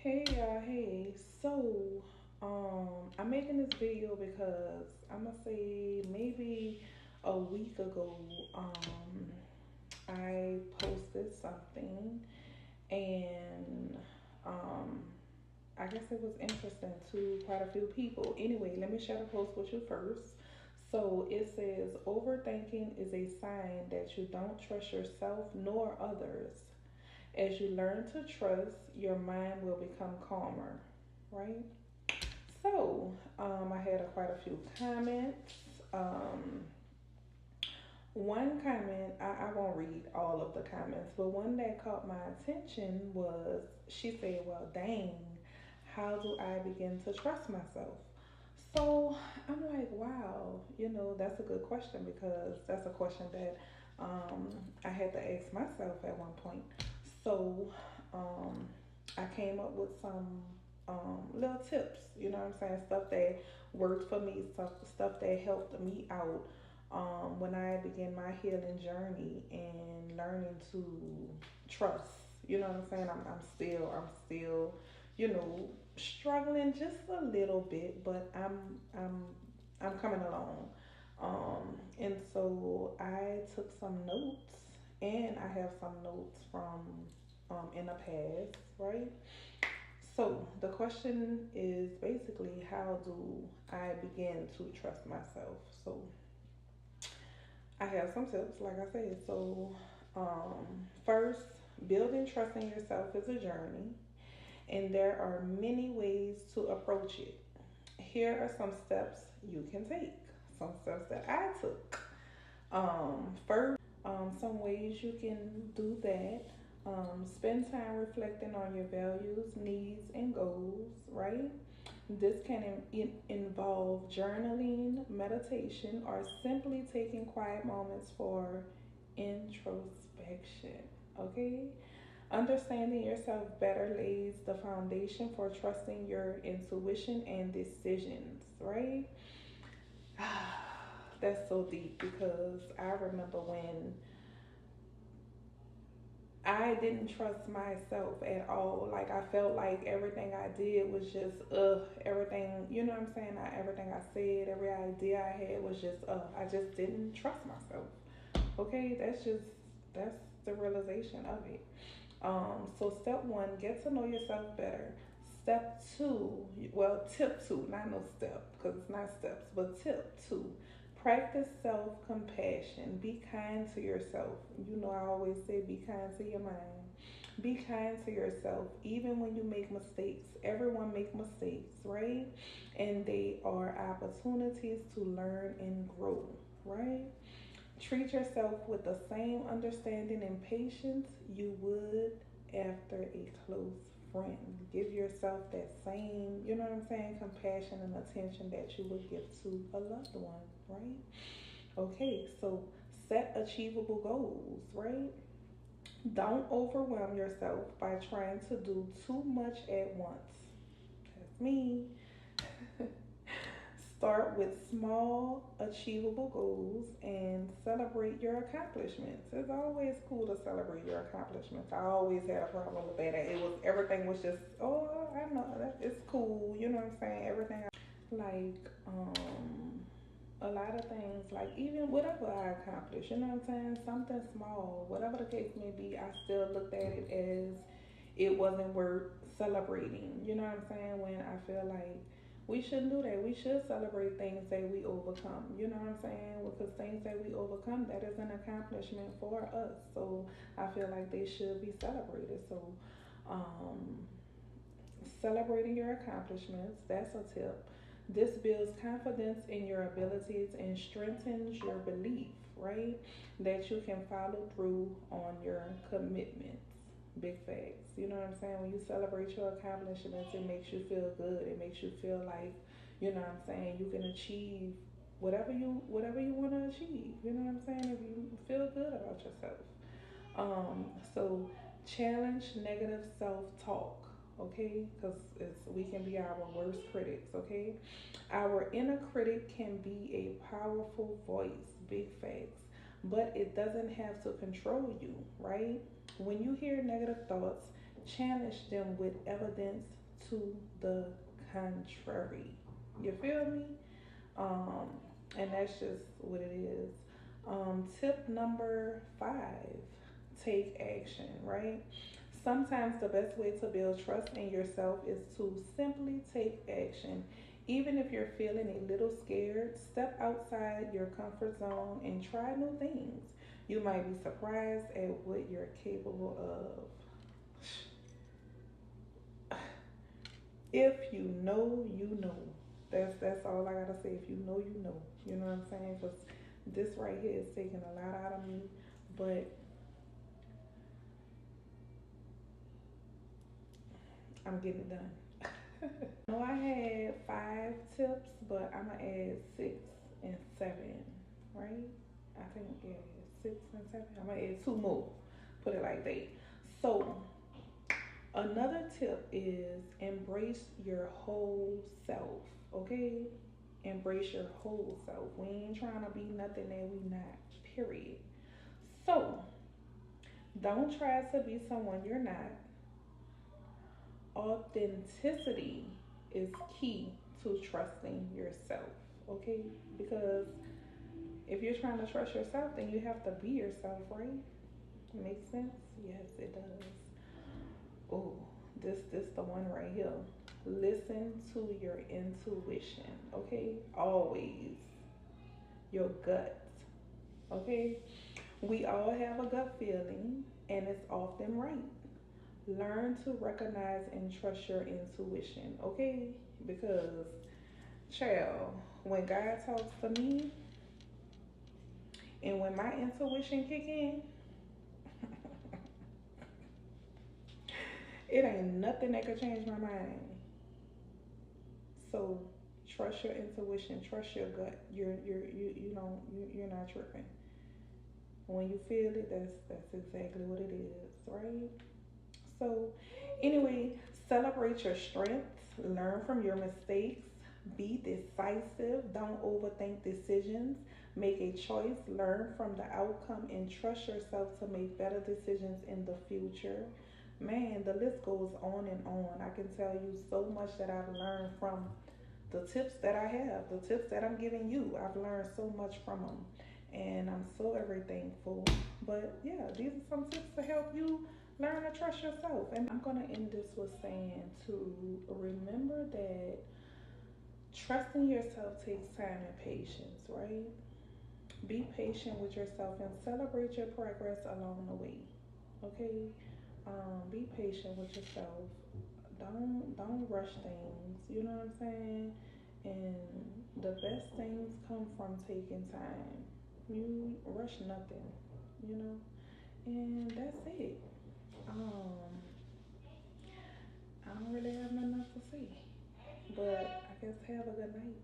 Hey y'all, hey. I'm making this video because I'm gonna say maybe a week ago, I posted something and um, I guess it was interesting to quite a few people. Anyway, let me share the post with you first. So it says, overthinking is a sign that you don't trust yourself nor others. As you learn to trust, your mind will become calmer, right? I had quite a few comments. Um, One comment, I won't read all of the comments, but one that caught my attention was she said, well, dang, how do I begin to trust myself? So I'm like, wow, that's a good question because that's a question that I had to ask myself at one point. So um, I came up with some little tips, you know what I'm saying? Stuff that worked for me, stuff that helped me out when I began my healing journey and learning to trust. You know what I'm saying? I'm still, you know, struggling just a little bit, but I'm coming along. And so I took some notes, and I have some notes from in the past, right? So the question is basically, how do I begin to trust myself? So I have some tips, like I said. First, building trust in yourself is a journey, and there are many ways to approach it. Here are some steps you can take, some steps that I took. First, some ways you can do that. Spend time reflecting on your values, needs, and goals, right? This can involve journaling, meditation, or simply taking quiet moments for introspection. Okay? Understanding yourself better lays the foundation for trusting your intuition and decisions, right? That's so deep because I remember when I didn't trust myself at all. Like I felt like everything I did was just everything, you know what I'm saying? Everything I said, every idea I had was just I just didn't trust myself. Okay, that's the realization of it. So step one, get to know yourself better. Step two, well, tip two, not no step because it's not steps, but tip two, practice self compassion. Be kind to yourself. You know, I always say be kind to your mind. Be kind to yourself, even when you make mistakes. Everyone make mistakes, right? And they are opportunities to learn and grow, right? Treat yourself with the same understanding and patience you would after a close friend. Give yourself that same, you know what I'm saying, compassion and attention that you would give to a loved one, right? Okay, so set achievable goals, right? Don't overwhelm yourself by trying to do too much at once. That's me. Start with small, achievable goals and celebrate your accomplishments. It's always cool to celebrate your accomplishments. I always had a problem with that. It was everything was just, oh, I know that it's cool. You know what I'm saying? Everything like a lot of things, like even whatever I accomplish, you know what I'm saying? Something small, whatever the case may be, I still looked at it as it wasn't worth celebrating. You know what I'm saying? When I feel like we shouldn't do that. We should celebrate things that we overcome. You know what I'm saying? Because things that we overcome, that is an accomplishment for us. So I feel like they should be celebrated. So um, celebrating your accomplishments, that's a tip. This builds confidence in your abilities and strengthens your belief, right? That you can follow through on your commitments. Big facts. You know what I'm saying? When you celebrate your accomplishments, it makes you feel good. It makes you feel like, you know what I'm saying, you can achieve whatever you want to achieve. You know what I'm saying? If you feel good about yourself. So challenge negative self-talk, okay? Because we can be our worst critics, okay? Our inner critic can be a powerful voice, big facts, but it doesn't have to control you, right? When you hear negative thoughts, challenge them with evidence to the contrary. You feel me? Um, and that's just what it is. Tip number 5, take action, right? Sometimes the best way to build trust in yourself is to simply take action. Even if you're feeling a little scared, step outside your comfort zone and try new things. You might be surprised at what you're capable of. If you know, you know. That's all I gotta say. If you know, you know. You know what I'm saying? Because this right here is taking a lot out of me, but I'm getting it done. No, I had 5 tips, but I'm gonna add 6 and 7, right? I think, yeah, 6 and 7. I'm gonna add 2 more. Put it like that. So another tip is embrace your whole self. Okay, embrace your whole self. We ain't trying to be nothing that we not. Period. So don't try to be someone you're not. Authenticity is key to trusting yourself, okay? Because if you're trying to trust yourself, then you have to be yourself, right? Makes sense? Yes, it does. Oh, this the one right here. Listen to your intuition, okay? Always your gut, okay? We all have a gut feeling, and it's often right. Learn to recognize and trust your intuition, okay? Because, child, when God talks to me and when my intuition kick in, it ain't nothing that could change my mind. So trust your intuition, trust your gut. You're not tripping. When you feel it, that's exactly what it is, right? So, anyway, celebrate your strengths, learn from your mistakes, be decisive, don't overthink decisions, make a choice, learn from the outcome, and trust yourself to make better decisions in the future. Man, the list goes on and on. I can tell you so much that I've learned from the tips that I have, the tips that I'm giving you. I've learned so much from them, and I'm so very thankful. But yeah, these are some tips to help you learn to trust yourself. And I'm going to end this with saying to remember that trusting yourself takes time and patience, right? Be patient with yourself and celebrate your progress along the way. Okay? Be patient with yourself. Don't rush things. You know what I'm saying? And the best things come from taking time. You rush nothing, you know? And that's it. I don't really have nothing else to say. But I guess have a good night.